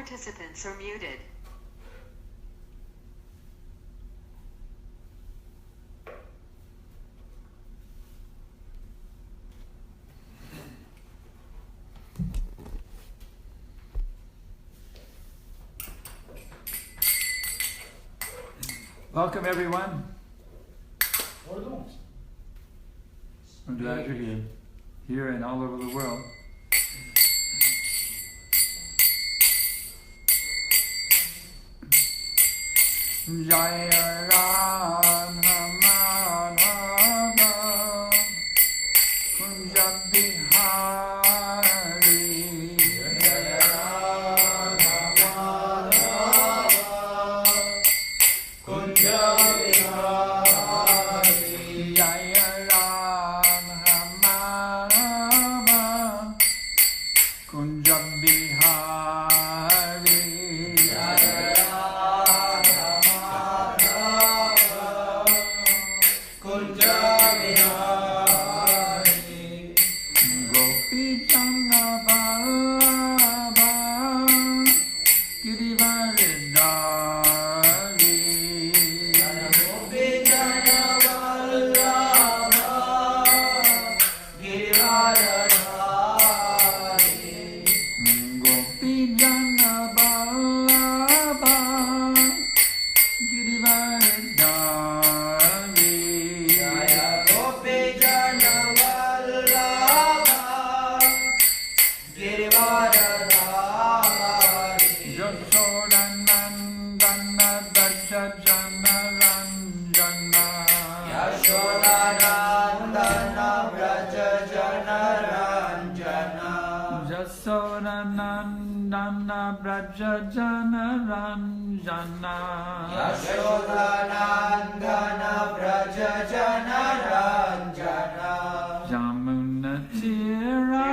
participants are muted. Welcome everyone. I'm glad you're here and all over the world. Jaya Radha Madhava Kunja Bihari Jaya Radha Madhava Kunja Bihari Jaya Radha Madhava Kunja Bihari Nandana Braja Jana Ranjana Yashodanandana Braja Jana Ranjana Jamuna Tira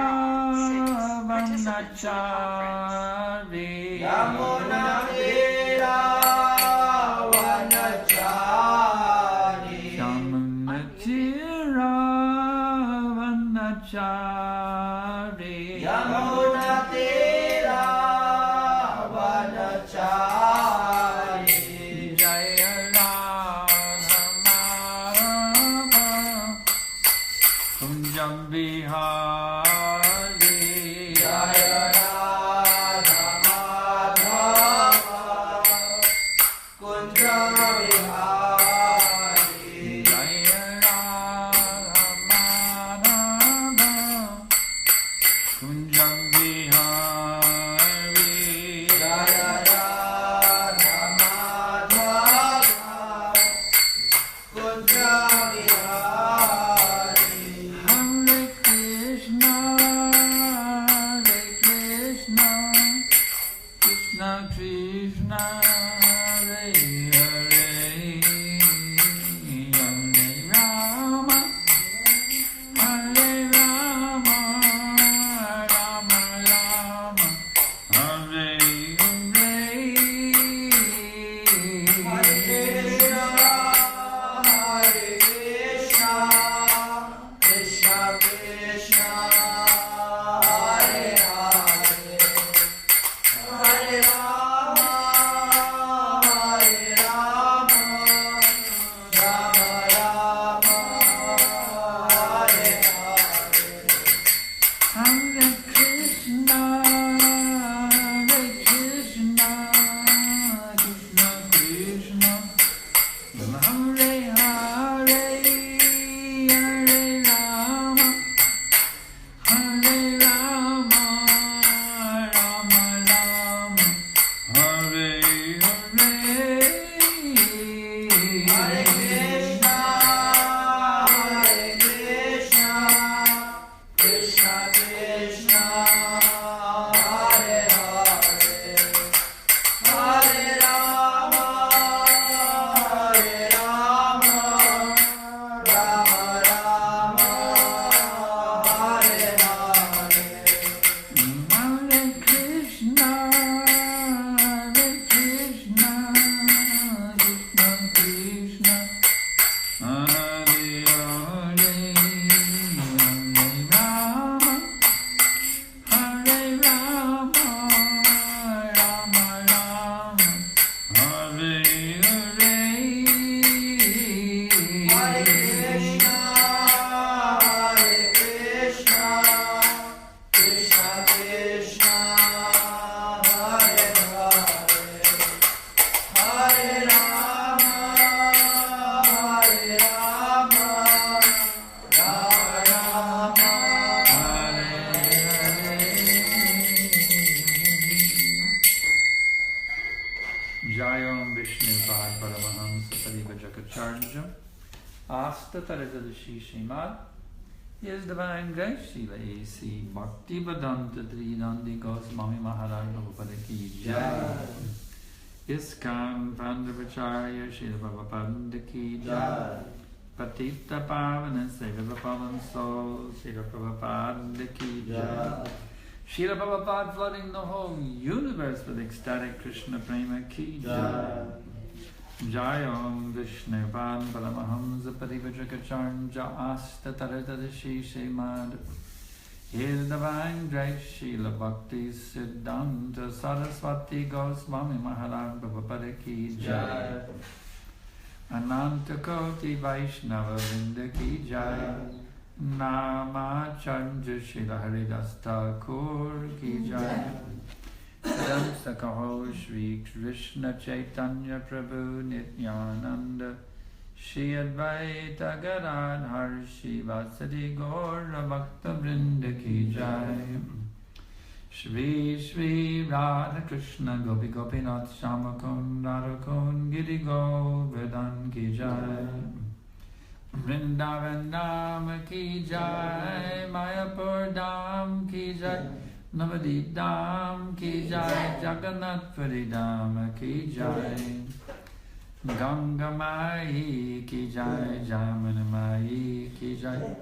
Vanachari Yamuna Tira Vanachari Jamuna Tira Vanachari Yamuna Tira Vanachari Jaya Radha Madhava Kunjam Bihari Jaya Radha Madhava Kunjam Bihari Jaya Radha Madhava Kunjam Bihari Jaya Radha Madhava Kunjam Bihari Hare Krishna Krishna Krishna Hare Hare Hare Rama Hare Rama Rama Rama Hare Hare Hare Krishna Krishna Krishna Hare Hare Hare Rama Rama Rama Hare Hare Hare Krishna Krishna Krishna Hare Hare Srimad, His Divine Grace, Srila A.C. Bhaktivedanta Trinandi Goswami Maharaj Prabhupada Ki Jai. Iskam Pandavacharya Srila Prabhupada Ki Jai. Patita Pavana Srila Pavan Soul Srila Prabhupada Ki Jai. Srila Prabhupada flooding the whole universe with ecstatic Krishna Prema Ki Jai. Jayam Vishnuvan Paramahamsa Parivajrakacharya Asta Taratadashi Srimad. His Divine Grace Srila Bhakti Siddhanta Saraswati Goswami Maharaj Prabhupada Ki Jai. Ananta Koti Vaishnava Vrinda Ki Jai. Namacharya Srila Haridas Thakur Ki Jai. Sadam Sakaho Sri Krishna Chaitanya Prabhu Nityananda Shri Advaita Gadadhar Shivasadi Gaura Bhakta Vrinda Ki Jai. Shri Shri Radha Krishna Gopi Gopinath Shamakun Radhakun Giri Govardhan Ki Jai. Vrindavan Dham Ki Jai. Mayapur Dham Ki Jai. Navadip Dham Ki Jai. Jagannath Puri Dham Ki Jai. Ganga Mai Ki Jai. Jamana Mai Ki Jai.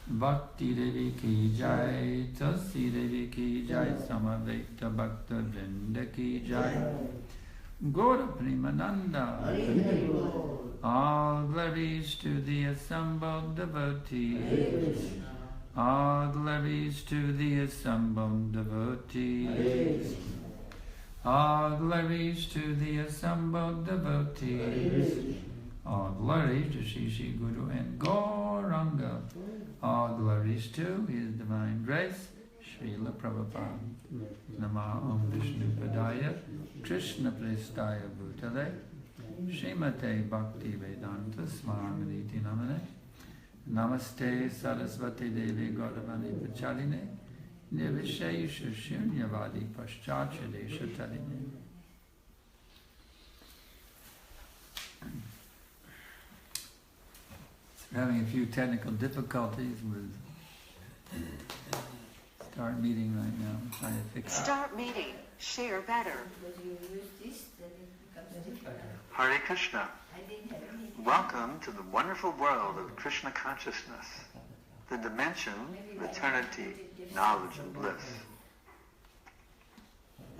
Bhakti Devi Ki Jai. Tulsi Devi Ki Jai. Samaveta Bhakta Vrinda Ki Jai. Gaura Premananda. All glories to the assembled devotees. All glories to the assembled devotees. All glories to the assembled devotees. All glories to Shri Shri Guru and Gauranga. All glories to His Divine Grace, Srila Prabhupada. Nama Om Vishnu Padaya, Krishna Prestaya Bhutale, Srimate Bhakti Vedanta Swaminiti Namane. Namaste Saraswati Devi Gauravani Pachaline, Nivishesha Shunyavadi Paschatya Desha Taline. We're having a few technical difficulties with start meeting right now. I'm trying to fix it. Start meeting. Share better. Hare Krishna. Welcome to the wonderful world of Krishna consciousness, the dimension of eternity, knowledge, and bliss.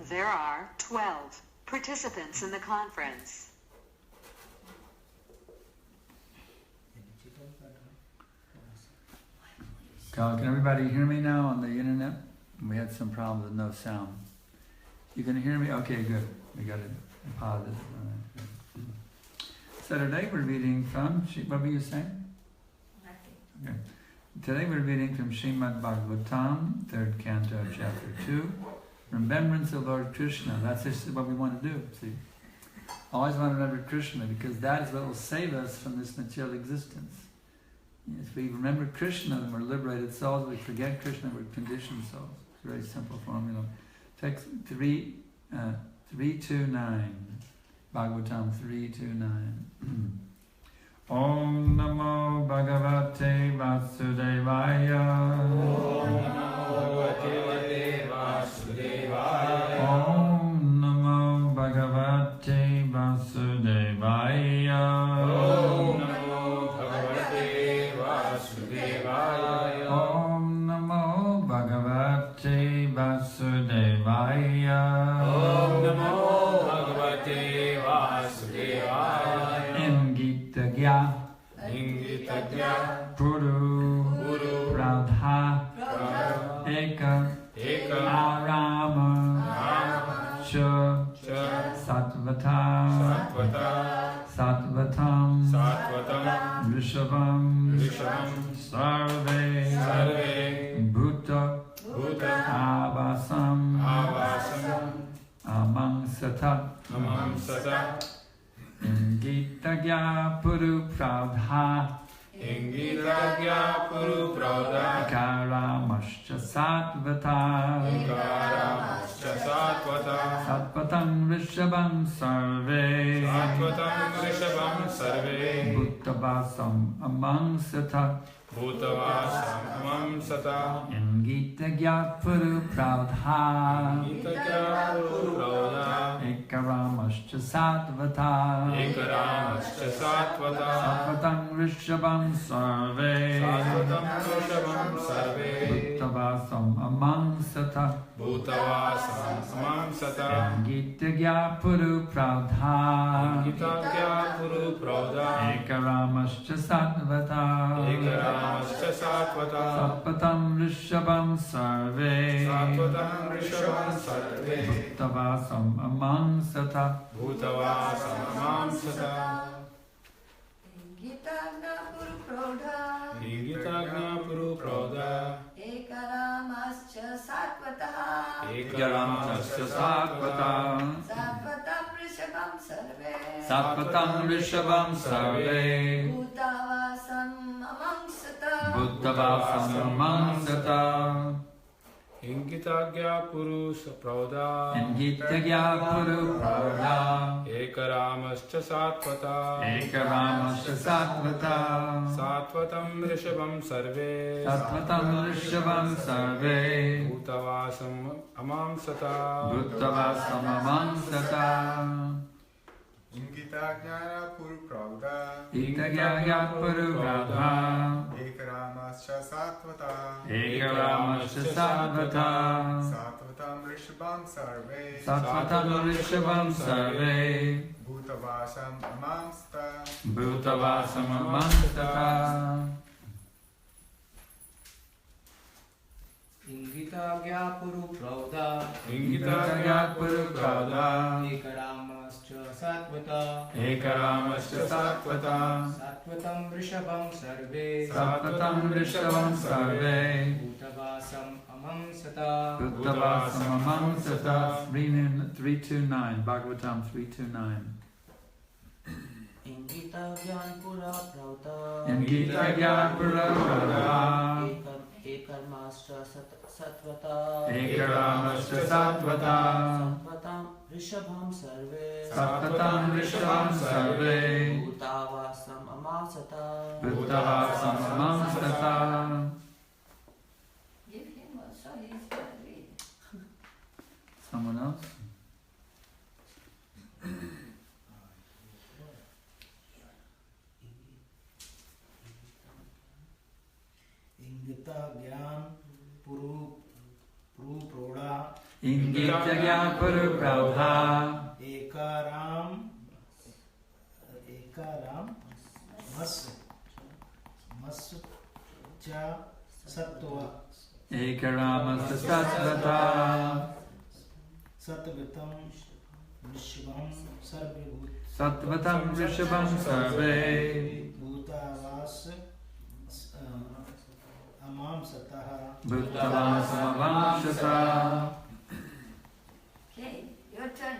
There are 12 participants in the conference. Can everybody hear me now on the internet? We had some problems with no sound. You can hear me? Okay, good. We got it positive. So today we're reading from, what were you saying? Nothing. Okay. Today we're reading from Srimad Bhāgavatam, 3rd Canto, Chapter 2, Remembrance of Lord Krishna. That's just what we want to do, see. Always want to remember Krishna, because that is what will save us from this material existence. If we remember Krishna, then we're liberated souls. If we forget Krishna, we're conditioned souls. It's a very simple formula. Text 329. Bhāgavatam 329. Om Namo Bhagavate Vasudevaya. Om Namo Bhagavate Vasudevaya. Om Namo Bhagavate Vasudevaya. Om Namo Bhagavate Vasudevaya. Om Namo Bhagavate Vasudevaya. Om Namo Bhagavate Vasudevaya. Ingitagya Ingitagya Guru Radha Eka Arama Cha Sattvatam Rishabam Sarve Bhuta Abhasam Amangsata Ingitagya Puru Pradha Ikaramashcha Satvata Satvatam Rishabam Sarve Bhutavasam Amangsata Ingitagya Puru Pradha Ikaramashcha Satvata Satvatam Rishabam Sarve Bhutavasam Amangsata Ingitagya Puru Pradha Ikaramashcha Satvata Satvatam Rishabam Sarve Bhutavasam Amangsata Ingitagna Puru Prodha Ekaramascha Satvata Satvatam Rishabham Sarve Bhutavasam Amangsata Ingitagya Puru Prodha Ekaramascha Satvata Satvatam Rishabham Sarve Bhutavasam Amangsata Ingitagya Puru Prodha Ekaramascha Satvata Satvatam Rishabham Sarve Bhutavasam Amangsata Ingitagya Puru Prodha Ekaramascha Satvata Satvatam Rishabham Sarve Bhutavasam Amangsata 329 Bhāgavatam 329 Ingitagya Pura Prodha Ekaramascha Satvata Satvatam Rishabham Sarve Bhutavasam Amangsata Give him a so he's gonna read. Someone else? Ingitagya Puru Prodha Ingitagya Puru Prodha Mascha Sattva Ekaramascha Satvata Satvatam Rishabham Sarve Satvatam Rishabham Sarve Bhutavasam Bhutavasam Okay, your turn.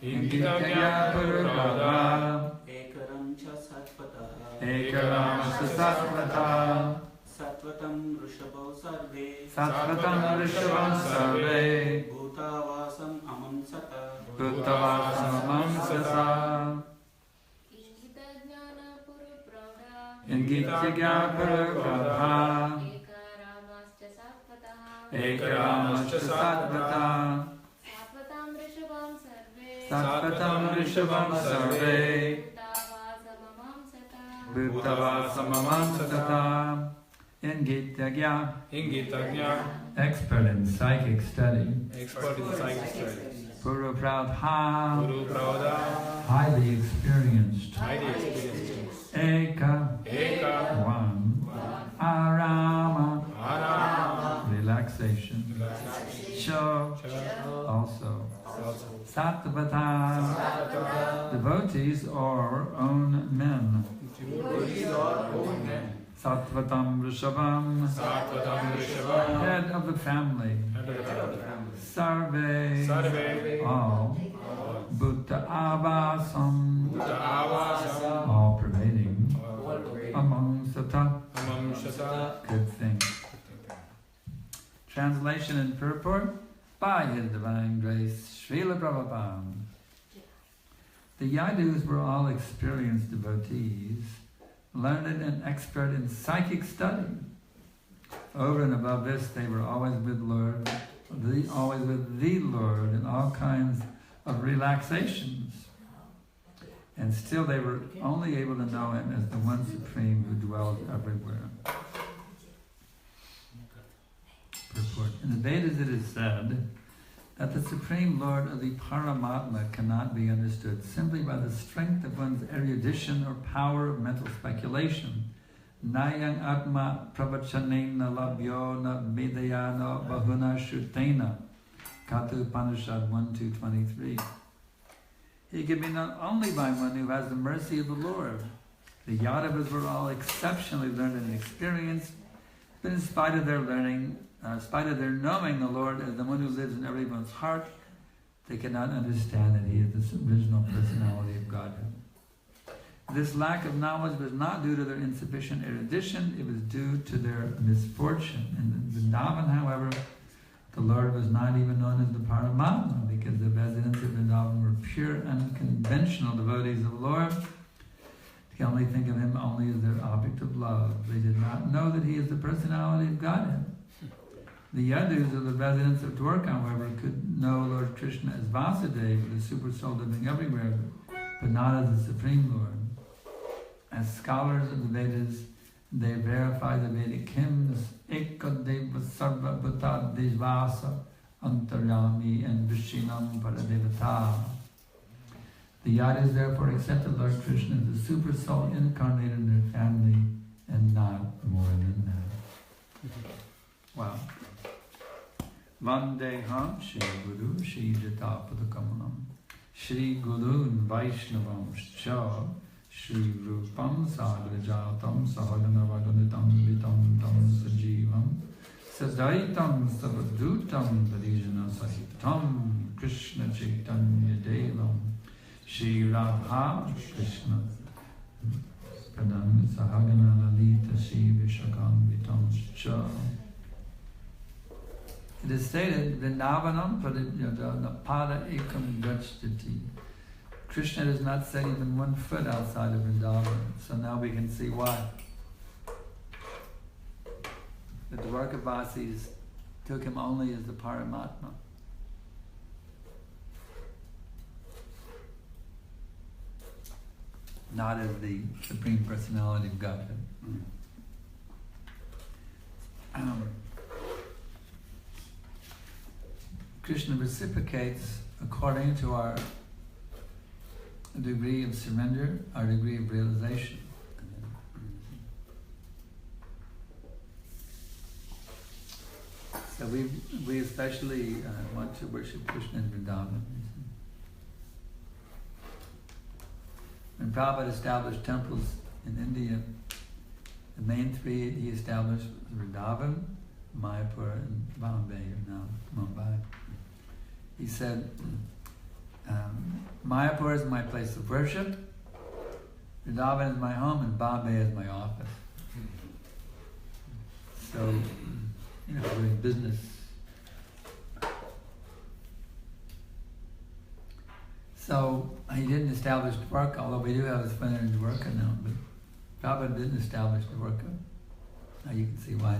Ingitagya Puru Prodha Ekaramcha Satvata Satvatam Rishabham Sarve Bhutavasam Amangsata Ingitagya Puru Prodha Ekaramascha Satvata Satvatam Rishabham Sarve Bhutavasam Amangsata Ingitagya expert in psychic study Puru Prodha highly experienced Eka one Arama relaxation Cho also Satvata devotees or own men. Devotees are own men. Sattvatam Rishabham, head of the family. Sarve, all. Bhutta Avasam, all pervading. Among Sata, good things. Translation and purport by His Divine Grace, Srila Prabhupada. The Yadus were all experienced devotees, learned and expert in psychic study. Over and above this, they were always with always with the Lord in all kinds of relaxations. And still they were only able to know Him as the One Supreme who dwells everywhere. Purport. In the Vedas it is said that the Supreme Lord of the Paramatma cannot be understood simply by the strength of one's erudition or power of mental speculation. Nayang atma pravachanena labhyo na vidayana bahuna shrutena. Katu Upanishad 1-2-23. He can be known only by one who has the mercy of the Lord. The Yadavas were all exceptionally learned and experienced, but in spite of their learning, in spite of their knowing the Lord as the one who lives in everyone's heart, they cannot understand that He is the original personality of Godhead. This lack of knowledge was not due to their insufficient erudition, it was due to their misfortune. In Vrindavan, however, the Lord was not even known as the Paramatma, because the residents of Vrindavan were pure, unconventional devotees of the Lord. They can only think of Him only as their object of love. They did not know that He is the personality of Godhead. The Yadus, or the residents of Dwarka, however, could know Lord Krishna as Vasudeva, the super soul living everywhere, but not as the Supreme Lord. As scholars of the Vedas, they verify the Vedic hymns, Ekadeva Sarva Bhuta Dejvasa Antaryami and Vishinam Paradevata. The Yadus therefore accepted Lord Krishna as the super soul incarnated in their family and not more than that. Wow. Vandeham Shri Guru Shri Jatapadakamanam Shri Guru Vaishnavam Shcha Shri Rupam Sagrajatam Sahaganavagunitam Vitam Tam Sajivam Sadaitam Savadutam Varijana Sahitam Krishna Chaitanya Devam Shri Radha Krishna Pradam Sahagana Lalita Shri Vishakam Vitam Shcha. It is stated, Vrindavanam Pada Ekam Gacchati. Krishna does not set even 1 foot outside of Vrindavan. So now we can see why. The Dwarkavasis took Him only as the Paramatma. Not as the Supreme Personality of Godhead. Krishna reciprocates according to our degree of surrender, our degree of realization. So we especially want to worship Krishna in Vrindavan. When Prabhupada established temples in India, the main 3 he established was Vrindavan, Mayapur, and Bombay, or now Mumbai. He said, Mayapur is my place of worship, Vrindavan is my home, and Bombay is my office. So, doing business. So, he didn't establish Dwarka, although we do have a splendour in Dwarka now, but Prabhupada didn't establish Dwarka. Now you can see why.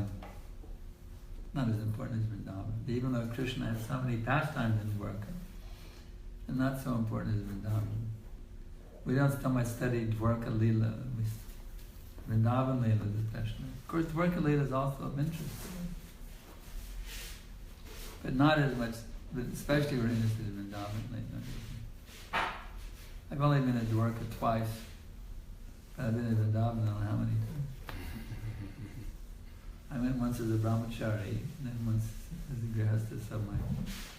Not as important as Vrindavan. Even though Krishna has so many pastimes in Dwarka, and not so important as Vrindavan. We don't so much study Dwarka Leela, Vrindavan Leela especially. Of course, Dwarka Leela is also of interest to us. But not as much, but especially we're interested in Vrindavan Leela. I've only been to Dwarka twice. But I've been to Vrindavan I don't know how many times. I went once as a brahmachari, and then once as a grihastha, so my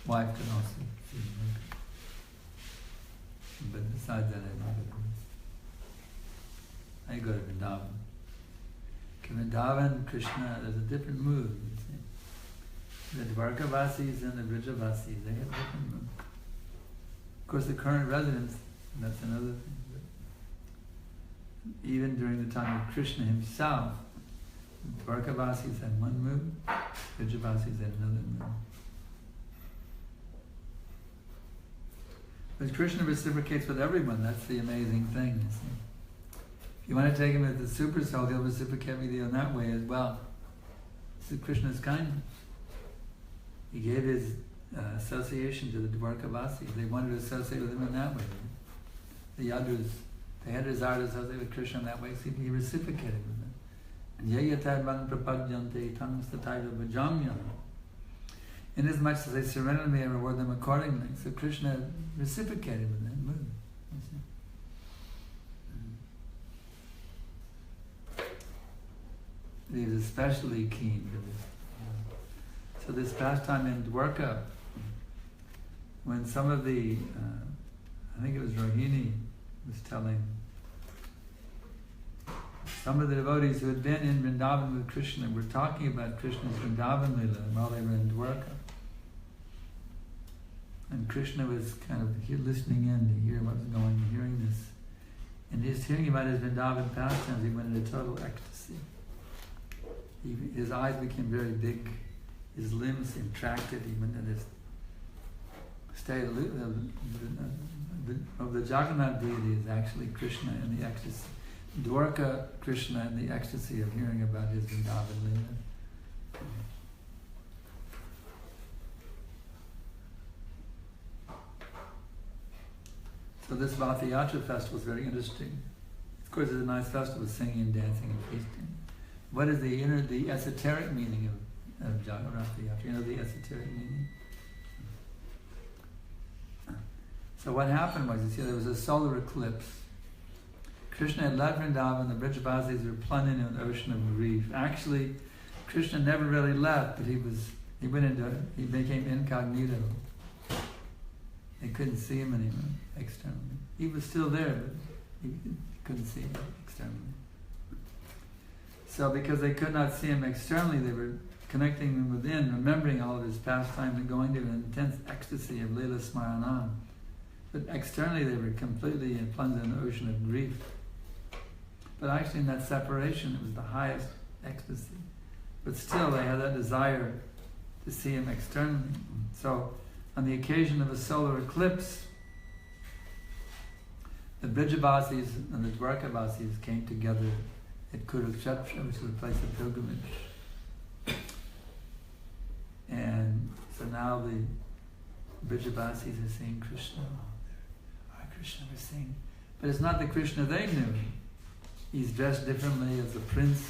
wife could also see But besides that, I go to Vrindavan. Vrindavan, Krishna, there's a different mood. You see. The Dvarkavasis and the Brijavasis, they have different moods. Of course, the current residents, that's another thing. But even during the time of Krishna himself, Dvarkavasis had one mood, Brijavasis had another mood. But Krishna reciprocates with everyone, that's the amazing thing, you see. If you want to take him as the super soul, he'll reciprocate with you in that way as well. This is Krishna's kindness. He gave his association to the Dvarkavasis. They wanted to associate with him in that way. The others, they had a desire to associate with Krishna in that way, so he reciprocated with them. And yayatadvan prapadyante tanmstataiva bhajamya. Inasmuch as they surrender to me, I reward them accordingly. So Krishna reciprocated with that mood. He was especially keen for this. So this past time in Dwarka, when some of the, I think it was Rohini was telling, some of the devotees who had been in Vrindavan with Krishna were talking about Krishna's Vrindavan Lila while they were in Dwarka. And Krishna was kind of listening in to hear what was going on, hearing this. And just hearing about his Vrindavan pastimes, he went into total ecstasy. His eyes became very big, his limbs contracted, he went into this state of the Jagannath deity is actually Krishna in the ecstasy. Dwarka Krishna in the ecstasy of hearing about his Vrindavan Lila. So this Vatiyatra festival is very interesting. Of course, it's a nice festival, singing and dancing and feasting. What is the esoteric meaning of Vatiyatra? You know the esoteric meaning? So what happened was, you see, there was a solar eclipse. Krishna had left Vrindavan, the Brijavasis were plunging in an ocean of grief. Actually, Krishna never really left, but he became incognito. They couldn't see him anymore externally. He was still there, but he couldn't see him externally. So because they could not see him externally, they were connecting him within, remembering all of his pastimes and going to an intense ecstasy of Leela Smaranam. But externally they were completely plunged in an ocean of grief. But actually in that separation it was the highest ecstasy. But still they had that desire to see him externally. So on the occasion of a solar eclipse, the Brijavasis and the Dwarkavasis came together at Kurukshetra, which is a place of pilgrimage. And so now the Brijavasis are seeing Krishna. Our Krishna was seeing. But it's not the Krishna they knew. He's dressed differently as a prince,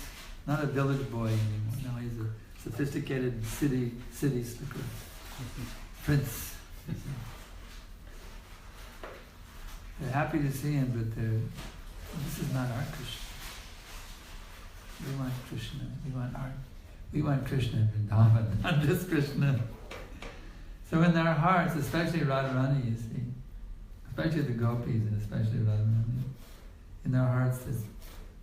not a village boy anymore. No, he's a sophisticated city slicker. Prince. They're happy to see him, but this is not our Krishna. We want Krishna. We want Krishna in Vrindavan, not this Krishna. So in their hearts, especially Radharani, you see, especially the gopis and especially Radharani, in their hearts there's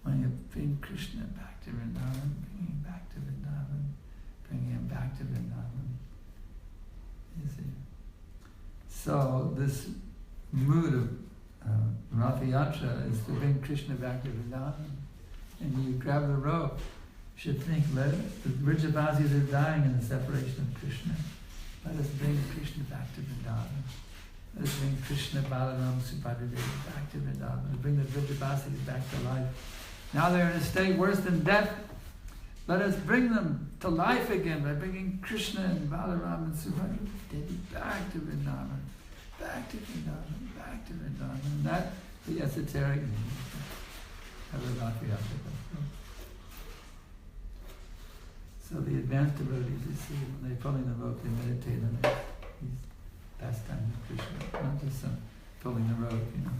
wanting to bring Krishna back to Vrindavan, bring him back to Vrindavan, bring him back to Vrindavan. You see. So this mood of Ratha Yatra is to bring Krishna back to Vrindavan. And you grab the rope, you should think, the Brijavasis are dying in the separation of Krishna. Let us bring Krishna back to Vrindavan. Let us bring Krishna, Balaram, Subhadra back to Vrindavan. Let's bring the Brijavasis back to life. Now they're in a state worse than death. Let us bring them to life again by bringing Krishna and Balaram and Subhadra back to Vrindavan. Back to Vrindavan, back to Vrindavan. And that's the esoteric meaning of the Vatiyatra. So the advanced devotees, you see, when they pull in the rope, they meditate on these pastimes of Krishna, not just pulling the rope, you know.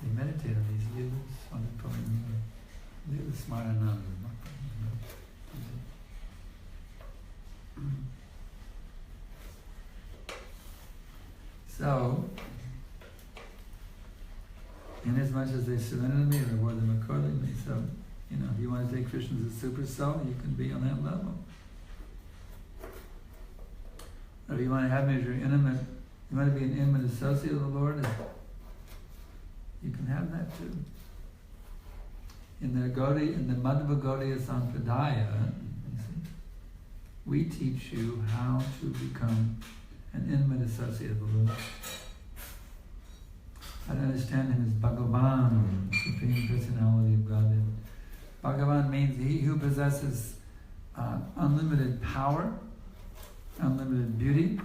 They meditate on these leelas when they're pulling the rope. Leela Smaranam, not pulling the rope. So, inasmuch as they surrender to me, I reward them accordingly. So, if you want to take Krishna as a super soul, you can be on that level. Or if you want to have me as your intimate, you want to be an intimate associate of the Lord, you can have that too. In the Madhva Gaudiya Sampradaya, we teach you how to become an intimate associate of the Lord. How to understand Him as Bhagavan, the Supreme Personality of Godhead. Bhagavan means He who possesses unlimited power, unlimited beauty,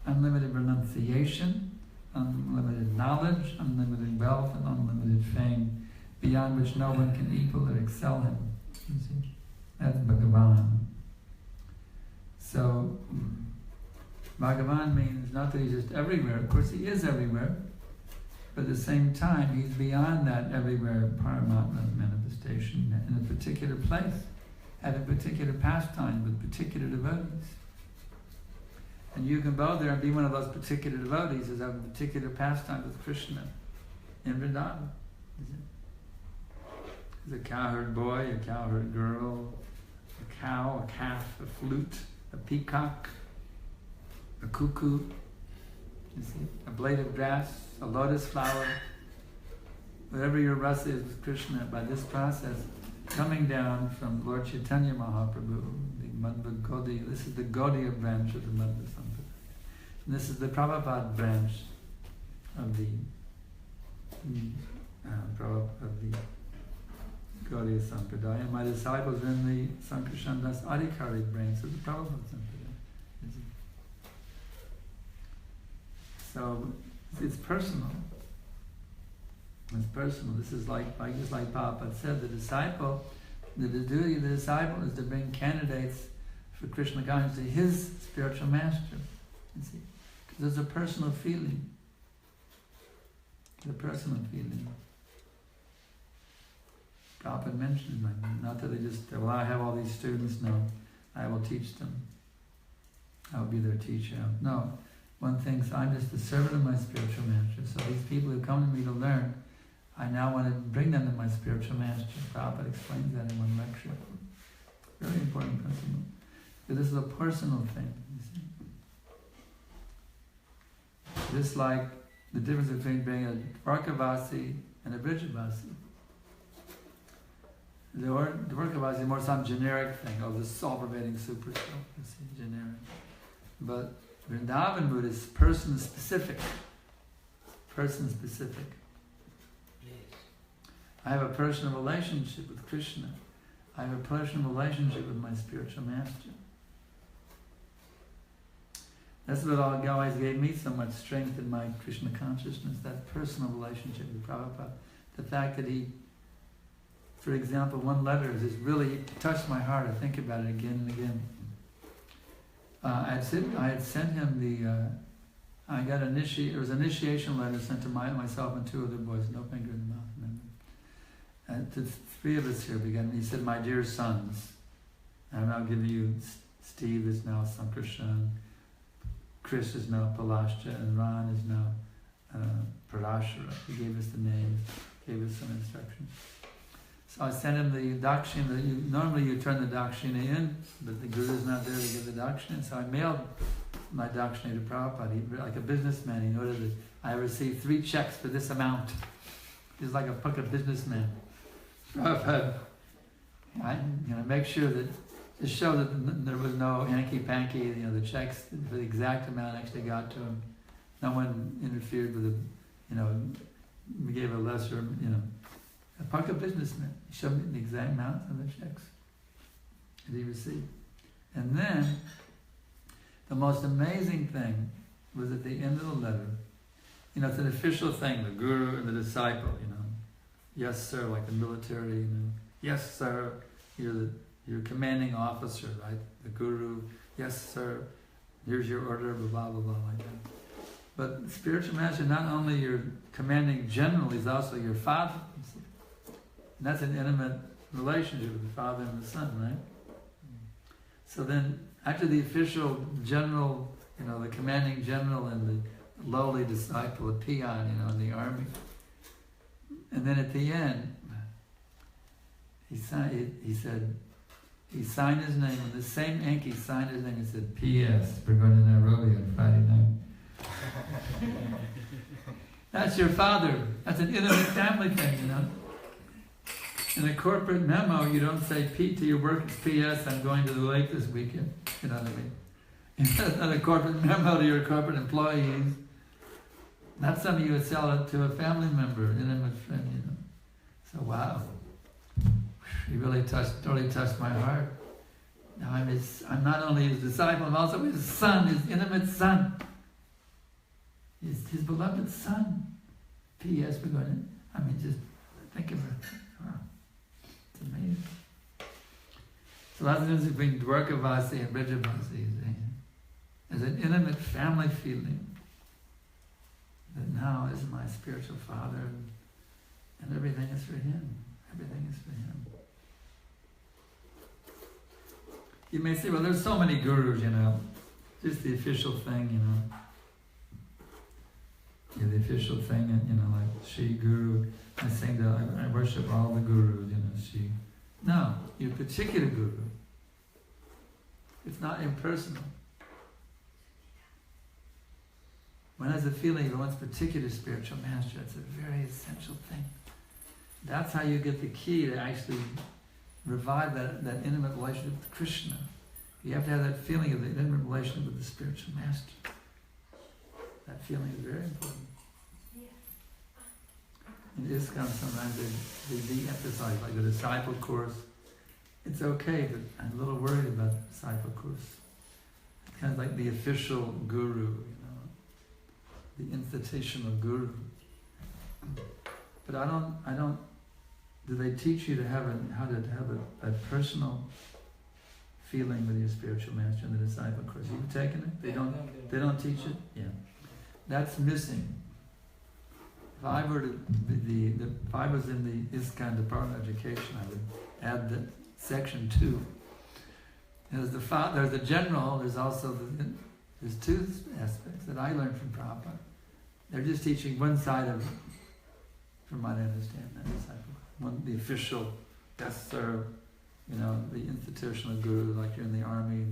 unlimited renunciation, unlimited knowledge, unlimited wealth, and unlimited fame, beyond which no one can equal or excel Him. You see? That's Bhagavan. So, Bhagavan means not that He's just everywhere. Of course He is everywhere. But at the same time, He's beyond that everywhere Paramatma manifestation in a particular place, at a particular pastime with particular devotees. And you can go there and be one of those particular devotees as have a particular pastime with Krishna in Vrindavan. There's a cowherd boy, a cowherd girl, a cow, a calf, a flute, a peacock, a cuckoo, you see, a blade of grass, a lotus flower, whatever your rasa is with Krishna, by this process, coming down from Lord Chaitanya Mahaprabhu, the Madhva Gaudiya. This is the Gaudiya branch of the Madhva Sampradaya. And this is the Prabhupada branch of the Gaudiya Sampradaya. And my disciples are in the Sankarshan Das Adhikari branch of the Prabhupada Sampradaya. So it's personal. It's personal. This is like Prabhupada said, the duty of the disciple is to bring candidates for Krishna consciousness to his spiritual master. You see, because there's a personal feeling. The personal feeling. Prabhupada mentioned it, not that they just, well, I have all these students, no, I will teach them. I will be their teacher. No. One thinks, I'm just the servant of my spiritual master. So these people who come to me to learn, I now want to bring them to my spiritual master. Prabhupada explains that in one lecture. Very important principle. Because this is a personal thing, you see. Just like the difference between being a Dvarkavasi and a Brijavasi. The Dvarkavasi is more some generic thing, this all-pervading super self, you see, generic. But Vrindavan mood is person-specific. Person-specific. I have a personal relationship with Krishna. I have a personal relationship with my spiritual master. That's what always gave me so much strength in my Krishna consciousness, that personal relationship with Prabhupada. The fact that he, for example, one letter has really touched my heart. I think about it again and again. I had sent him there was an initiation letter sent to myself and two other boys, no finger in the mouth, remember? And to three of us here began, he said, my dear sons, I'm now giving you, Steve is now Sankarshan, Chris is now Palashcha, and Ron is now Parashara. He gave us the names, gave us some instructions. So I sent him the dakshina. Normally you turn the dakshina in, but the guru's not there to give the dakshina. So I mailed my dakshina to Prabhupada. Like a businessman, he noted that I received 3 checks for this amount. He's like a fucking businessman. Prabhupada, make sure that, to show that there was no hanky-panky, the checks for the exact amount actually got to him. No one interfered with we gave a lesser, a Paka businessman. He showed me the exact amount of the checks that he received. And then, the most amazing thing was at the end of the letter, it's an official thing, the guru and the disciple, yes sir, like the military, yes sir, you're commanding officer, right? The guru, yes sir, here's your order, blah, blah, blah, like that. But the spiritual master, not only your commanding general, he's also your father. And that's an intimate relationship with the father and the son, right? So then, after the official general, the commanding general and lowly disciple, a peon, in the army. And then at the end, he signed his name on the same ink. He signed his name and said, "P.S. We're going to Nairobi on Friday night." That's your father. That's an intimate family thing, In a corporate memo, you don't say P to your work, it's P.S. I'm going to the lake this weekend. You know what I mean? It's not a corporate memo to your corporate employees. That's something you would sell it to a family member, an intimate friend, So wow. He really touched my heart. Now I'm not only his disciple, I'm also his son, his intimate son. His beloved son. P.S. We're going to, just think of it. Wow. It's amazing. So that's the difference between Dwarkavasi and Brijavasi. There's an intimate family feeling that now is my spiritual father and everything is for him. Everything is for him. You may say, well, there's so many gurus, just the official thing, the official thing, like Shri Guru. I sing that I worship all the gurus, Shri. No, your particular guru. It's not impersonal. One has a feeling of one's particular spiritual master. It's a very essential thing. That's how you get the key to actually revive that intimate relationship with Krishna. You have to have that feeling of the intimate relationship with the spiritual master. That feeling is very important. In ISKCON, sometimes they de-emphasize, like the disciple course. It's okay, but I'm a little worried about the disciple course. It's kind of like the official guru, the institutional guru. But I don't. Do they teach you to have how to have a personal feeling with your spiritual master in the disciple course? You've taken it? They don't teach it? Yeah. That's missing. If I were to if I was in the ISKCON Department of Education, I would add that section 2. There's the general. There's also there's 2 aspects that I learned from Prabhupada. They're just teaching one side of it, from what I understand. That disciple, the official, yes sir, the institutional guru, like you're in the army.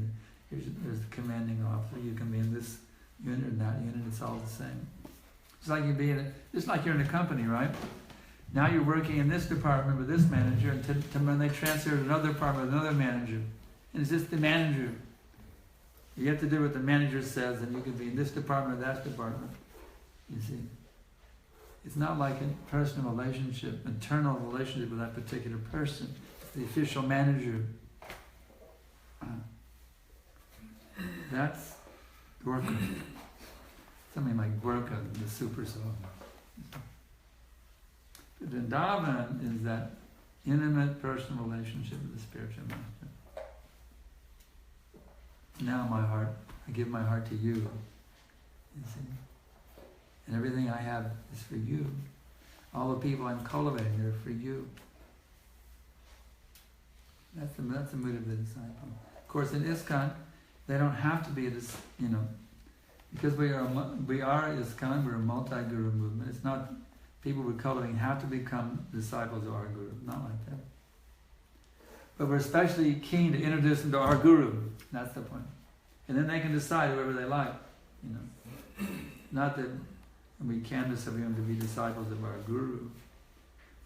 There's the commanding officer. You can be in this unit or that unit. It's all the same. Just like you're in a company, right? Now you're working in this department with this manager, and when they transfer to another department with another manager, and it's just the manager. You have to do what the manager says, and you can be in this department or that department. You see, it's not like a personal relationship, internal relationship with that particular person. It's the official manager. That's Gorka. Something like Gorka, the super soul. But Vrindavan is that intimate personal relationship with the spiritual master. Now I give my heart to you. You see? And everything I have is for you. All the people I'm cultivating, they're for you. That's the mood of the disciple. Of course, in ISKCON, they don't have to be because we are ISKCON, we're a multi-guru movement. It's not people we're cultivating have to become disciples of our guru. Not like that. But we're especially keen to introduce them to our guru. That's the point. And then they can decide whoever they like. Not that we canvass everyone to be disciples of our guru.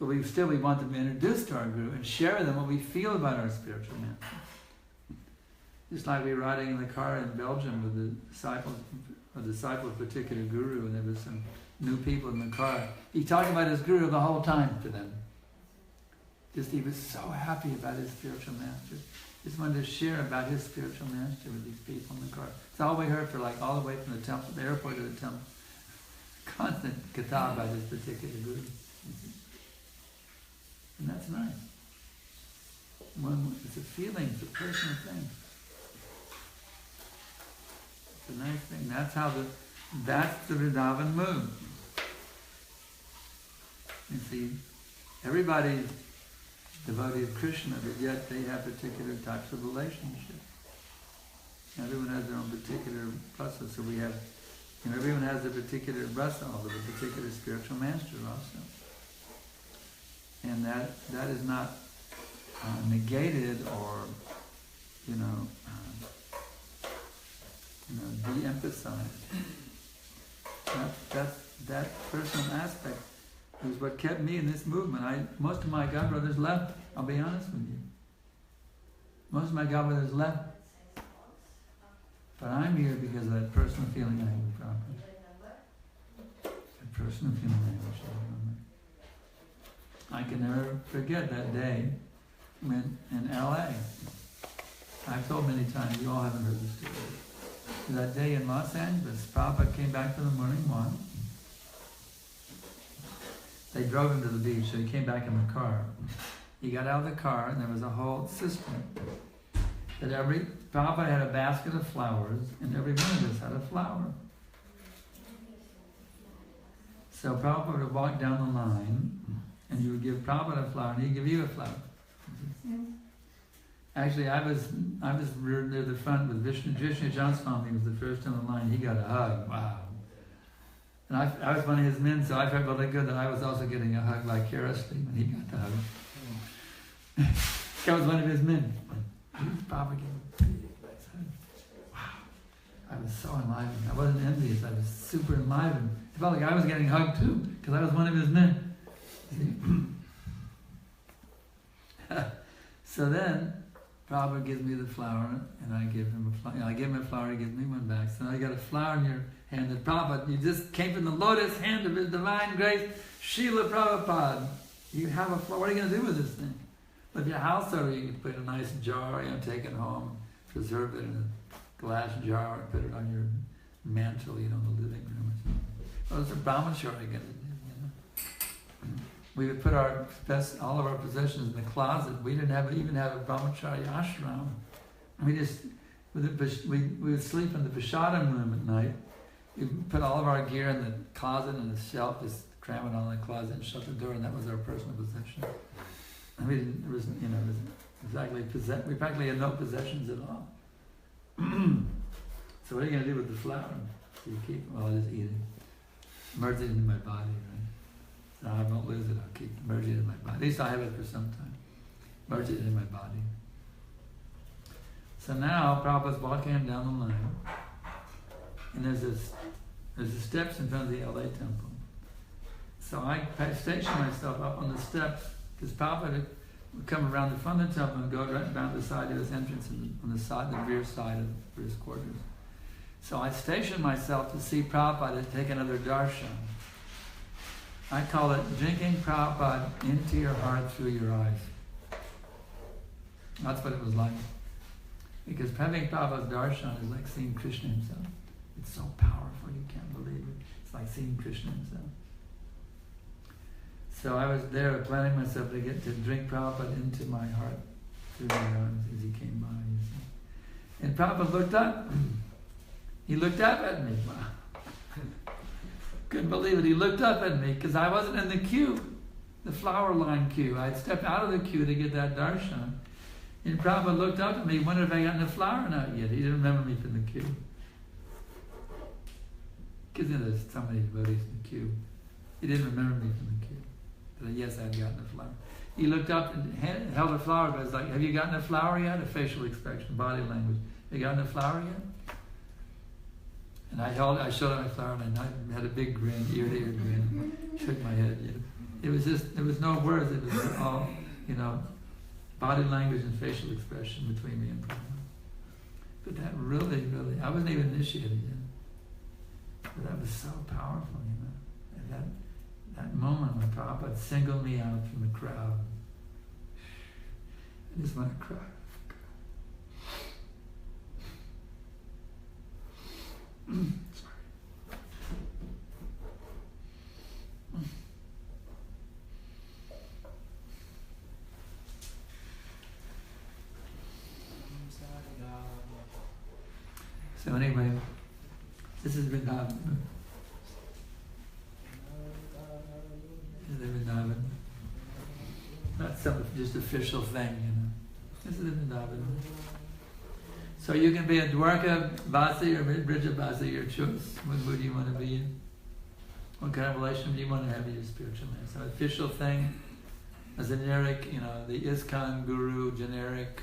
But we want them introduced to our guru and share with them what we feel about our spiritual master. Just like we were riding in the car in Belgium with a disciple of a particular guru, and there was some new people in the car. He talked about his guru the whole time to them. He was so happy about his spiritual master. Just wanted to share about his spiritual master with these people in the car. It's all we heard for all the way from the temple, the airport to the temple. Constant katha about his particular guru. And that's nice. It's a feeling, it's a personal thing. It's a nice thing. That's the Vrindavan mood. You see, everybody's devotee of Krishna, but yet they have particular types of relationships. Everyone has their own particular process. So we have And everyone has a particular rasa, also a particular spiritual master also. And that is not negated or, de-emphasized. That personal aspect is what kept me in this movement. Most of my godbrothers left, I'll be honest with you. Most of my godbrothers left. But I'm here because of that personal feeling I have with Prabhupada. That personal feeling I have with Prabhupada. I can never forget that day when in LA. I've told many times, you all haven't heard the story. That day in Los Angeles, Prabhupada came back from the morning walk. They drove him to the beach, so he came back in the car. He got out of the car, and there was a whole system that Prabhupada had a basket of flowers, and every one of us had a flower. So Prabhupada would walk down the line, and you would give Prabhupada a flower, and he'd give you a flower. Actually, I was near the front with Vishnu Janswami was the first on the line. He got a hug. Wow. And I was one of his men, so I felt really good that I was also getting a hug vicariously when he got the hug. I was one of his men. Prabhupada gave a big hug. Wow. I was so enlivened. I wasn't envious. I was super enlivened. It felt like I was getting hugged too, because I was one of his men. So then, Prabhupada gives me the flower, and I give him a flower. I give him a flower, he gives me one back. So now you got a flower in your hand that Prabhupada, you just came from the lotus hand of His Divine Grace, Srila Prabhupada. You have a flower. What are you going to do with this thing? But your house, or you can put in a nice jar, take it home, preserve it in a glass jar, and put it on your mantle, in the living room. Well, it's a brahmachari going to do. We would put all of our possessions in the closet. We didn't even have a brahmachari ashram. We would sleep in the prasadam room at night. We put all of our gear in the closet and the shelf, just cram it all in the closet and shut the door, and that was our personal possession. And we practically had no possessions at all. So what are you going to do with the flower? Do you keep it? Well, I'll just eat it. Merge it into my body, right? No, I won't lose it. I'll keep merging it in my body. At least I have it for some time. Merge it in my body. So now Prabhupada's walking him down the line, and there's the steps in front of the LA temple. So I station myself up on the steps because Prabhupada would come around the front of the temple and go right down the side of his entrance on the rear side of his quarters. So I stationed myself to see Prabhupada take another darshan. I call it drinking Prabhupada into your heart through your eyes. That's what it was like. Because having Prabhupada's darshan is like seeing Krishna himself. It's so powerful, you can't believe it. It's like seeing Krishna himself. So I was there planning myself to get to drink Prabhupada into my heart through my arms as he came by. And Prabhupada looked up. He looked up at me. Wow. Couldn't believe it. He looked up at me because I wasn't in the queue, the flower line queue. I'd stepped out of the queue to get that darshan. And Prabhupada looked up at me, wondered if I gotten a flower or not yet. He didn't remember me from the queue. Because there's so many devotees in the queue. He didn't remember me from the queue. But yes, I'd gotten a flower. He looked up and held a flower, but I was like, have you gotten a flower yet? A facial expression, body language. Have you gotten a flower yet? And I showed him my flower, and I had a big grin, ear-to-ear grin, shook my head. It was no words, it was all, body language and facial expression between me and Prabhupada. But that really, I wasn't even initiated yet. But that was so powerful, And that moment when Prabhupada singled me out from the crowd, I just want to cry. So anyway, this is Vrindavan. This is Vrindavan. Not some just official thing, This is Vrindavan. So So you can be a Dwarka Vasi or Brija Vasi, your choice. What mood do you want to be in? What kind of relationship do you want to have with your spiritual master? So official thing, a generic, the ISKCON guru, generic.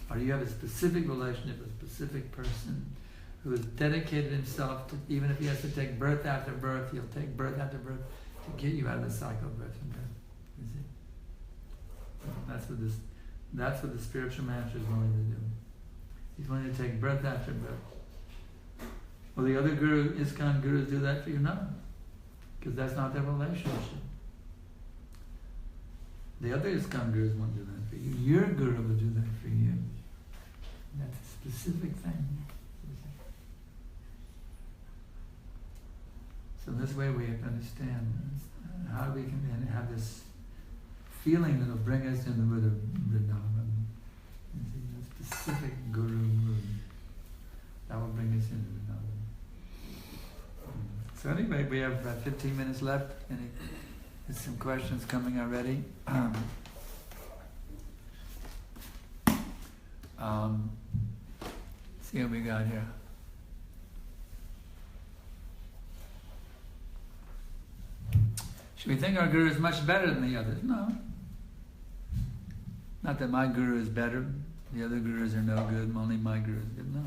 Or you have a specific relationship with a specific person who has dedicated himself to, even if he has to take birth after birth, he'll take birth after birth to get you out of the cycle of birth and death. You see? That's what the spiritual master is willing to do. He's willing to take birth after birth. Well, the other ISKCON gurus do that for you? No. Because that's not their relationship. The other ISKCON gurus won't do that for you. Your guru will do that for you. That's a specific thing. So this way we have to understand how we can have this feeling that will bring us in the mood of Vrindavan. A specific guru mood that will bring us into Vrindavan. So anyway, we have about 15 minutes left. There's some questions coming already. See what we got here. Should we think our guru is much better than the others? No. Not that my guru is better, the other gurus are no good, only my guru is good. No.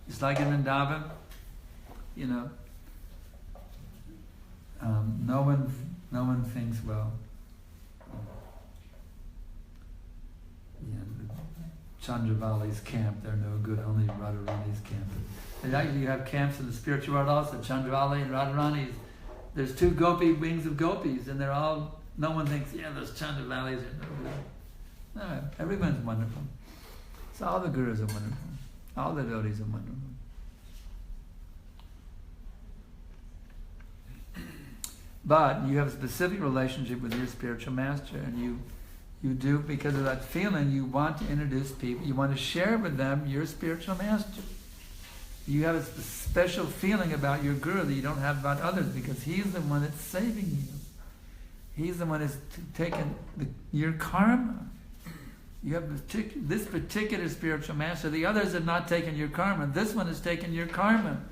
It's like in Vrindavan, no one thinks, well, Chandravali's camp, they're no good, only Radharani's camp. And actually you have camps in the spiritual world also, Chandravali and Radharani's. There's two gopi wings of gopis, and no one thinks, those Chandravalis are no good. No, everyone's wonderful. So all the gurus are wonderful. All the devotees are wonderful. But you have a specific relationship with your spiritual master, and you do, because of that feeling, you want to introduce people, you want to share with them your spiritual master. You have a special feeling about your guru that you don't have about others, because he's the one that's saving you. He's the one that's taken your karma. You have this particular spiritual master. The others have not taken your karma. This one has taken your karma.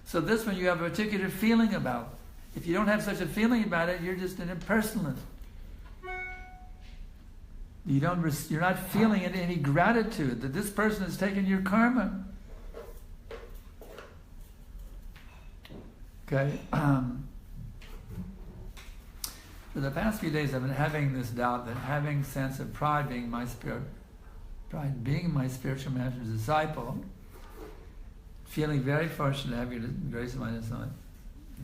So this one you have a particular feeling about. If you don't have such a feeling about it, you're just an impersonalist. You're not feeling any gratitude that this person has taken your karma. Okay. For the past few days, I've been having this doubt that having sense of pride being my spiritual master's disciple, feeling very fortunate to have your grace of my disciple,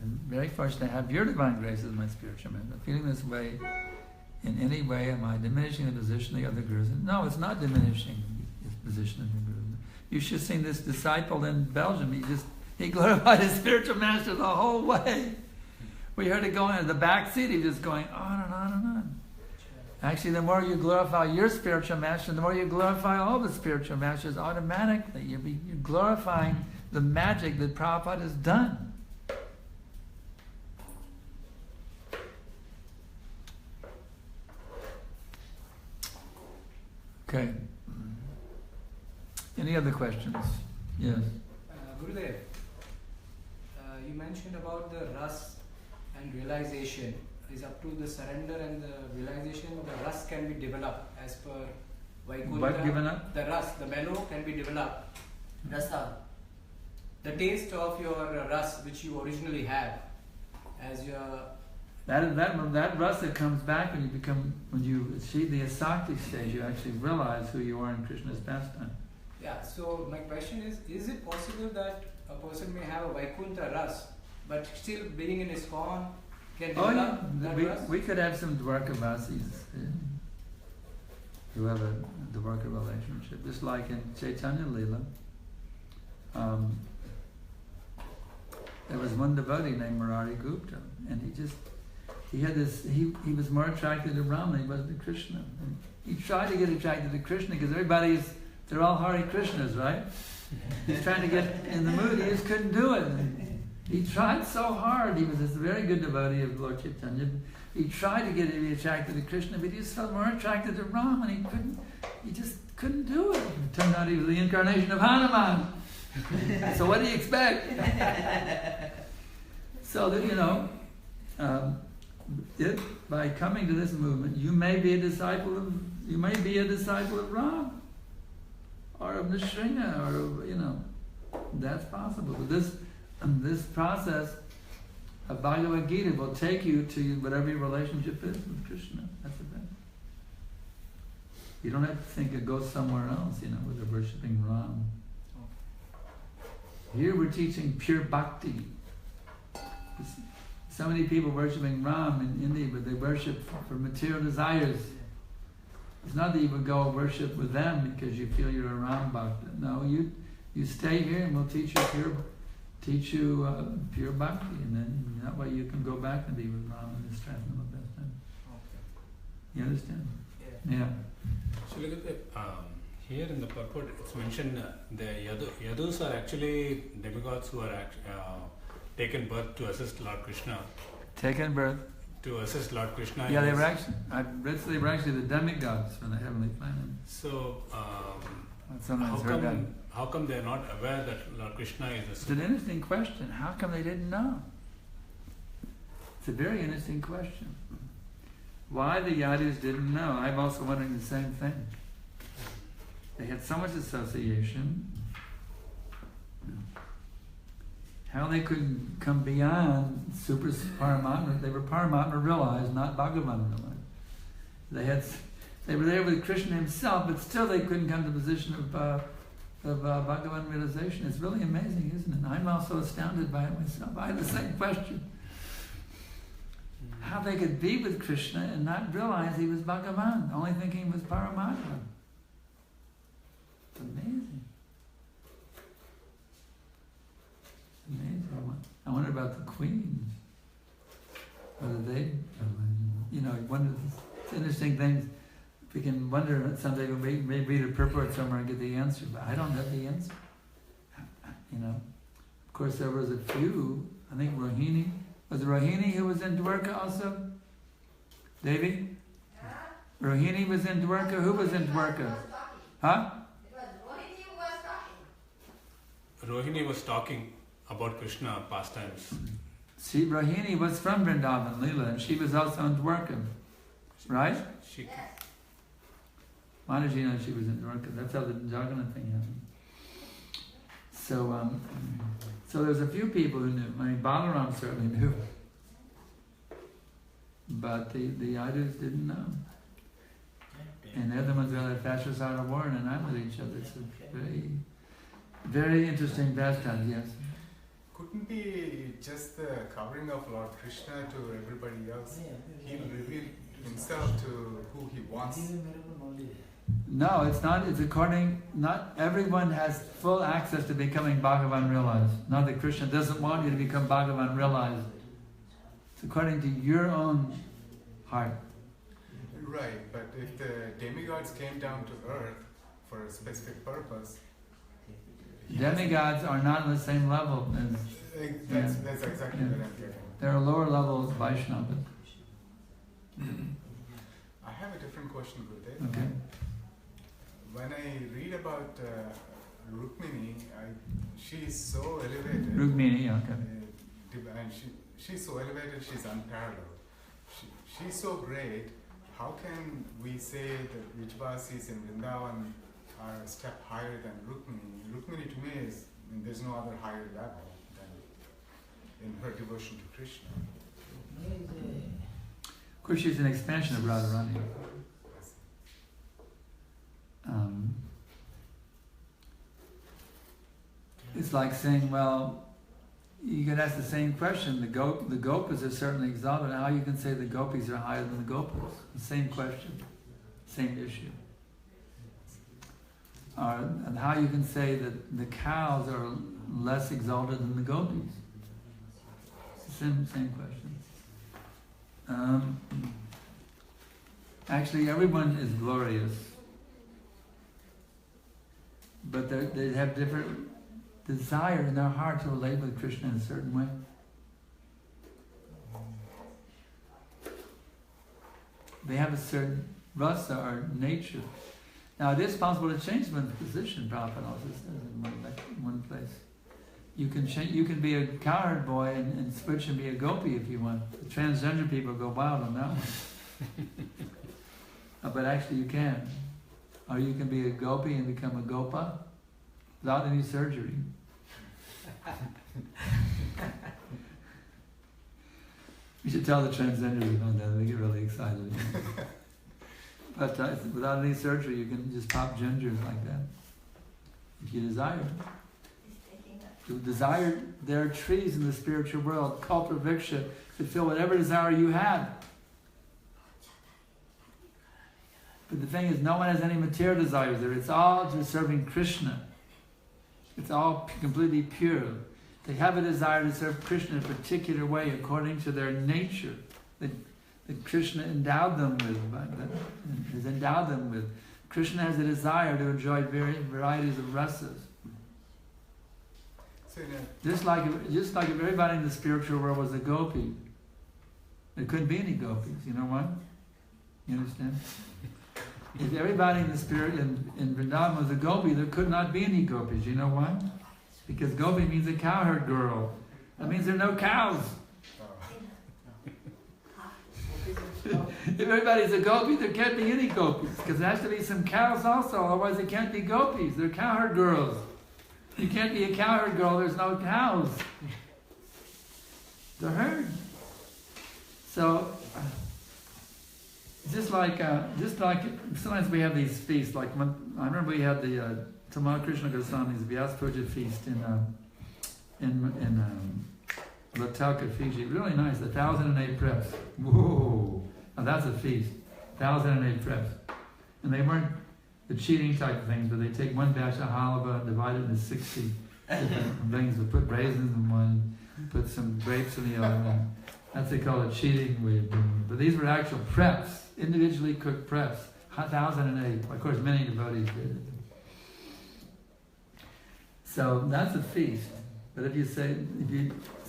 and very fortunate to have your divine grace as my spiritual master. Feeling this way, in any way, am I diminishing the position of the other gurus? No, it's not diminishing the position of the gurus. You should have seen this disciple in Belgium. He glorified his spiritual master the whole way. We heard it going in the back seat. He was just going on and on and on. Actually, the more you glorify your spiritual master, the more you glorify all the spiritual masters automatically. You're glorifying the magic that Prabhupada has done. Okay. Any other questions? Yes. Gurudev, you mentioned about the ras and realization is up to the surrender and the realization. The ras can be developed as per Vaikuntha. What given up? The ras, the mellow can be developed. Rasa. The taste of your ras which you originally had as your... That rasa comes back when you achieve the asakti stage. You actually realize who you are in Krishna's pastime. Yeah, so my question is it possible that a person may have a Vaikuntha ras, but still being in ISKCON can develop that ras? We could have some Dwarkavasis who have a Dwarka relationship, just like in Chaitanya Leela. There was one devotee named Murari Gupta, and he was more attracted to Rama than he was to Krishna. And he tried to get attracted to Krishna because they're all Hare Krishnas, right? He's trying to get in the mood, he just couldn't do it. And he tried so hard. He was this very good devotee of Lord Chaitanya. He tried to get to be attracted to Krishna, but he just felt more attracted to Rama, and he just Couldn't do it. It turned out he was the incarnation of Hanuman. So what do you expect? So that, by coming to this movement, you may be a disciple of Ram, or of Nrsimha, or of, that's possible. But this process of Bhagavad Gita will take you to whatever your relationship is with Krishna. That's the thing. You don't have to think it goes somewhere else, where they're worshipping Ram. Here we're teaching pure bhakti. So many people worshipping Ram in India, but they worship for material desires. It's not that you would go worship with them because you feel you're a Ram bhakta. No, you stay here and we'll teach you pure bhakti, and then that way you can go back and be with Ram and his transcendental best. You understand? Yeah. So look at the, here in the purport, it's mentioned the Yadus are actually demigods who are taken birth to assist Lord Krishna. Taken birth? To assist Lord Krishna. Yeah, they were actually the demigods from the heavenly planet. So, how come they're not aware that Lord Krishna is the It's an interesting question. How come they didn't know? It's a very interesting question. Why the Yadus didn't know? I'm also wondering the same thing. They had so much association. How they could come beyond super Paramatma. They were Paramatma realized, not Bhagavan realized. They were there with Krishna himself, but still they couldn't come to the position of Bhagavan realization. It's really amazing, isn't it? I'm also astounded by it myself. I had the same question. How they could be with Krishna and not realize he was Bhagavan, only thinking he was Paramatma. It's amazing. Amazing. I wonder about the queens. Whether they, wonder. It's interesting things. We can wonder someday we may read a purport somewhere and get the answer, but I don't have the answer. Of course, there was a few. I think Rohini. Was it Rohini who was in Dwarka also? Devi? Rohini was in Dwarka. Who was in Dwarka? Huh? Rohini was talking about Krishna pastimes. See, Rohini was from Vrindavan, Leela, and she was also in Dwarka. Right? Mataji knows she was in Dwarka. That's how the Jagannath thing happened. So there's a few people who knew. I mean, Balaram certainly knew. But the Yadus didn't know. And they're the ones who had Fastasara war and with each other. It's a very, very interesting pastime, yes. Couldn't be just the covering of Lord Krishna to everybody else. He will reveal himself to who he wants. No, it's not. It's according. Not everyone has full access to becoming Bhagavan realized. Not that Krishna doesn't want you to become Bhagavan realized. It's according to your own heart. Right, but if the demigods came down to earth for a specific purpose, demigods are not on the same level as. That's exactly what I'm getting. There are lower levels Vaishnavas. I have a different question, Gurudev. Okay. When I read about Rukmini, she is so elevated. Rukmini, okay. And she's so elevated, she's unparalleled. She's so great. How can we say that Vrijvasis in Vrindavan are a step higher than Rukmini? Rukmini to me is, there's no other higher level than in her devotion to Krishna. Of course, she's an expansion of Radharani. It's like saying, well, you could ask the same question. The Gopas are certainly exalted. How you can say the Gopis are higher than the Gopas? The same question, same issue. And how you can say that the cows are less exalted than the Gopis? Same question. Actually, everyone is glorious, but they have different desire in their heart to relate with Krishna in a certain way. They have a certain rasa or nature. Now it is possible to change one's position, Prabhupada also says in one place. You can be a cowherd boy and switch and be a gopi if you want. The transgender people go wild on that one. But actually you can. Or you can be a gopi and become a gopa without any surgery. You should tell the transgenders about that, they get really excited. But without any surgery, you can just pop gingers like that, if you desire. To desire, there are trees in the spiritual world, kalpa vriksha, to fill whatever desire you have. But the thing is, no one has any material desires there. It's all just serving Krishna. It's all completely pure. They have a desire to serve Krishna in a particular way according to their nature that Krishna endowed them with. Krishna has a desire to enjoy varieties of rasas. Just like if everybody in the spiritual world was a gopi, there couldn't be any gopis. You know why? You understand? If everybody in the spirit in Vrindavan was a gopi, there could not be any gopis. You know why? Because gopi means a cowherd girl. That means there are no cows. If everybody's a gopi, there can't be any gopis. Because there has to be some cows also, otherwise there can't be gopis. They're cowherd girls. You can't be a cowherd girl, there's no cows. The herd. So, just like sometimes we have these feasts. Like I remember we had the Tamal Krishna Goswami's Vyas Puja feast in Lautelka, Fiji. Really nice. 1,008 preps. Whoa! Now that's a feast. 1,008 preps. And they weren't the cheating type of things, but they take one batch of halva and divide it into 60 different things. They put raisins in one, put some grapes in the other one. That's what they call a cheating way of doing it. But these were actual preps, individually cooked preps. 1,008. Of course, many devotees did it. So that's a feast. But if you say,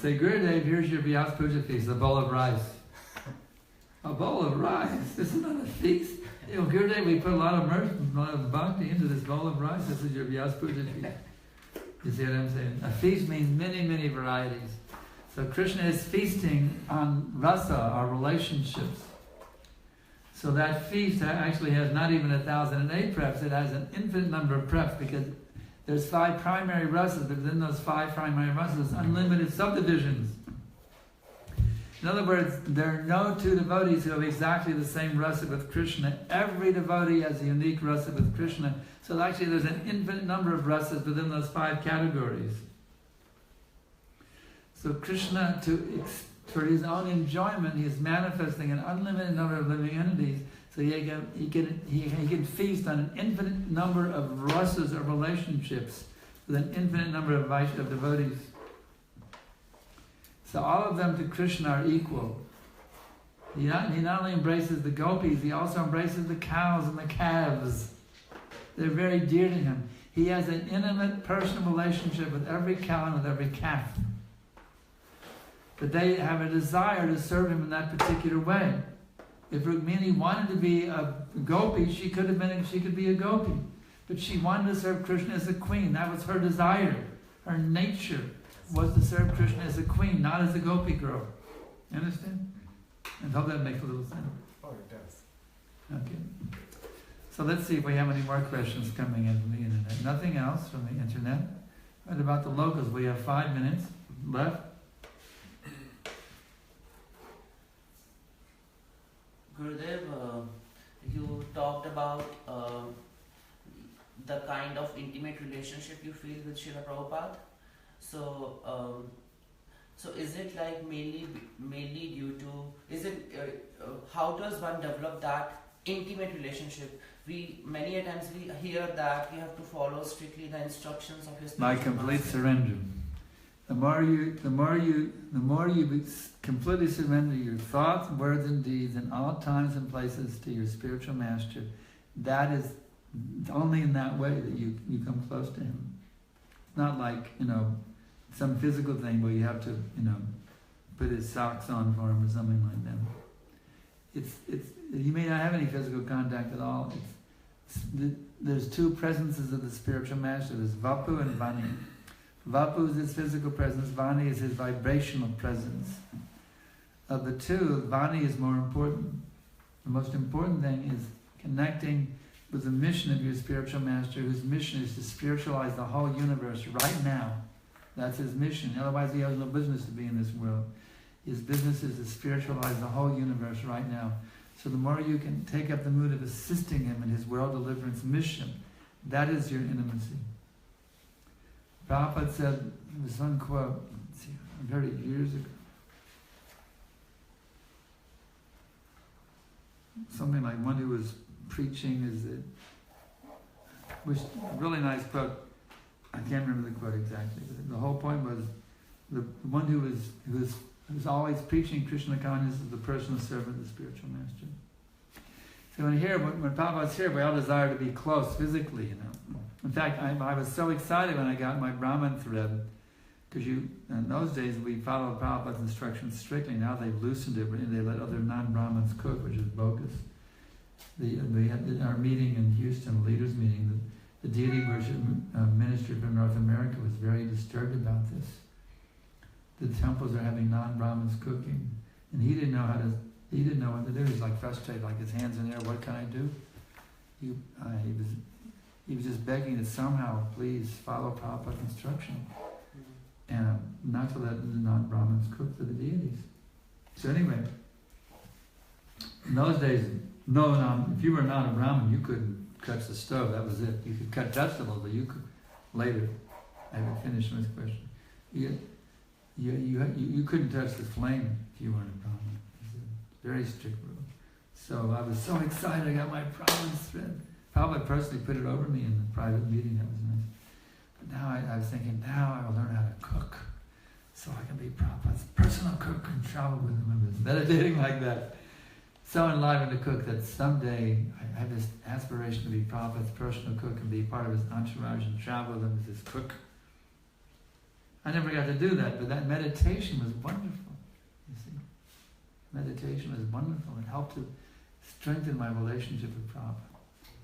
Gurudev, here's your Vyas Puja feast, a bowl of rice. A bowl of rice? This is not a feast. You know, Gurudev, we put a lot of mercy, a lot of bhakti into this bowl of rice. This is your Vyas Puja feast. You see what I'm saying? A feast means many, many varieties. So Krishna is feasting on rasa, our relationships. So that feast actually has not even 1,008 preps, it has an infinite number of preps because there's 5 primary rasas, but within those 5 primary rasas, unlimited subdivisions. In other words, there are no 2 devotees who have exactly the same rasa with Krishna. Every devotee has a unique rasa with Krishna. So actually there's an infinite number of rasas within those 5 categories. So Krishna, for his own enjoyment, he is manifesting an unlimited number of living entities. So he can feast on an infinite number of rasas or relationships with an infinite number of devotees. So all of them to Krishna are equal. He not only embraces the gopis, he also embraces the cows and the calves. They're very dear to him. He has an intimate personal relationship with every cow and with every calf. But they have a desire to serve him in that particular way. If Rukmini wanted to be a gopi, she could be a gopi. But she wanted to serve Krishna as a queen. That was her desire. Her nature was to serve Krishna as a queen, not as a gopi girl. You understand? I hope that makes a little sense. Oh, it does. Okay. So let's see if we have any more questions coming in from the internet. Nothing else from the internet? What about the locals? We have 5 minutes left. Gurudev, you talked about the kind of intimate relationship you feel with Srila Prabhupada. So, is it like mainly due to? How does one develop that intimate relationship? Many a times we hear that we have to follow strictly the instructions of His. By complete surrender. The more you completely surrender your thoughts, words, and deeds in all times and places to your spiritual master, that is only in that way that you come close to him. It's not like, some physical thing where you have to, put his socks on for him or something like that. You may not have any physical contact at all. there's two presences of the spiritual master. There's Vapu and Vani. Vapu is his physical presence, Vani is his vibrational presence. Of the two, Vani is more important. The most important thing is connecting with the mission of your spiritual master, whose mission is to spiritualize the whole universe right now. That's his mission. Otherwise he has no business to be in this world. His business is to spiritualize the whole universe right now. So the more you can take up the mood of assisting him in his world deliverance mission, that is your intimacy. Prabhupada said, this one quote, I heard it years ago. Something like one who was preaching is it, which really nice quote. I can't remember the quote exactly. But the whole point was the one who was always preaching Krishna consciousness is the personal servant of the spiritual master. So when Prabhupada's here, we all desire to be close physically, you know. In fact, I was so excited when I got my Brahman thread, because in those days we followed Prabhupada's instructions strictly. Now they've loosened it, and they let other non-Brahmins cook, which is bogus. We had our meeting in Houston, leaders meeting. The deity worship ministry from North America was very disturbed about this. The temples are having non-Brahmins cooking, and he didn't know what to do. He's like frustrated, like his hands in the air. What can I do? He was just begging to somehow please follow Prabhupada's instruction, and not to let the non-Brahmins cook for the deities. So anyway, in those days, if you were not a Brahmin, you couldn't touch the stove. That was it. You could cut vegetables, but you could later. I haven't finished this question. You couldn't touch the flame if you weren't a Brahmin. It's a very strict rule. So I was so excited. I got my Brahmin thread. Prabhupada personally put it over me in the private meeting. That was nice. But now I was thinking, now I will learn how to cook, so I can be Prabhupada's personal cook and travel with him. I was meditating like that. So enlivened to cook that someday I have this aspiration to be Prabhupada's personal cook and be part of his entourage and travel with him as his cook. I never got to do that, but that meditation was wonderful. You see, meditation was wonderful. It helped to strengthen my relationship with Prabhupada.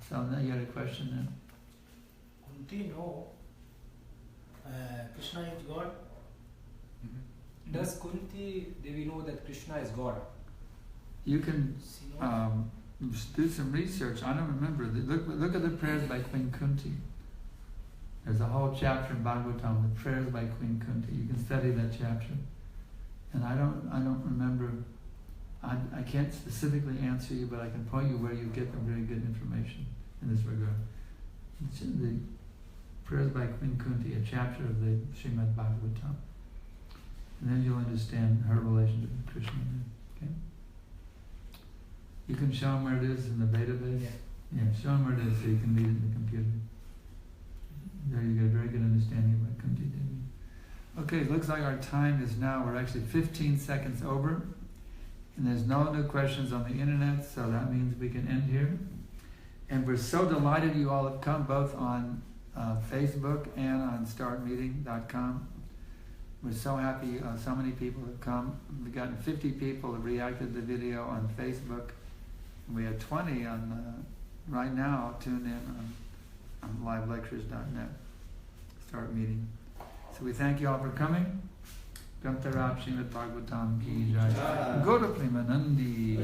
So now you had a question then? Kunti, no. Krishna is God. Mm-hmm. Does Kunti Devi know that Krishna is God? You can do some research. I don't remember. Look at the prayers by Queen Kunti. There's a whole chapter in Bhāgavatam, the prayers by Queen Kunti. You can study that chapter. And I don't remember. I can't specifically answer you, but I can point you where you get the very good information in this regard. It's in the prayers by Queen Kunti, a chapter of the Srimad Bhāgavatam. And then you'll understand her relationship with Krishna. Okay? You can show them where it is in the database? Yeah, show them where it is so you can read it in the computer. There you get a very good understanding about Kunti Devi. Okay, it looks like our time is now, we're actually 15 seconds over. And there's no new questions on the internet, so that means we can end here. And we're so delighted you all have come, both on Facebook and on startmeeting.com. We're so happy so many people have come. We've gotten 50 people have reacted to the video on Facebook. And we have 20 on right now tuned in on livelectures.net. Start meeting. So we thank you all for coming. Grantarab Srimad Bhāgavatam ki jai. Gaura Premanandi.